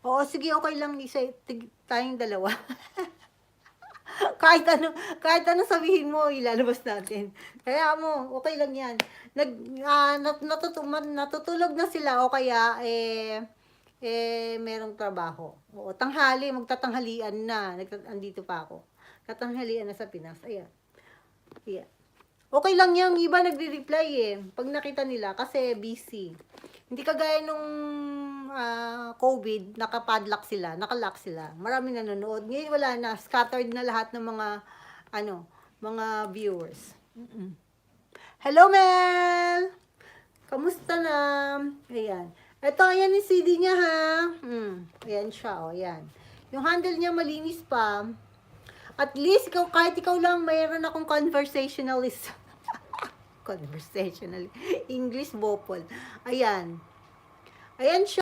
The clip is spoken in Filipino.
Oo, sige, okey lang isa tayong dalawa. Kahit ano sabihin mo ilalabas natin. Hayaan mo, okey lang 'yan. Natutulog na sila o kaya, merong trabaho. Oo, tanghali, magtatanghalian na, andito pa ako. Tatanghalian na sa Pinas, ayan. Ayan. Okey lang 'yang iba nagre-reply, 'pag nakita nila kasi busy. Hindi kagaya nung, COVID, naka-lock sila, maraming nanonood. Ngayon wala na, scattered na lahat ng mga ano, mga viewers. Hello, Mel! Kamusta na? Ayan. Eto, ayan yung CD niya, ha? Ayan siya, oh, ayan. Yung handle niya malinis pa. At least, kahit ikaw lang, mayroon akong conversationalist. Conversational. English bopol. Ayan. Ayan siya.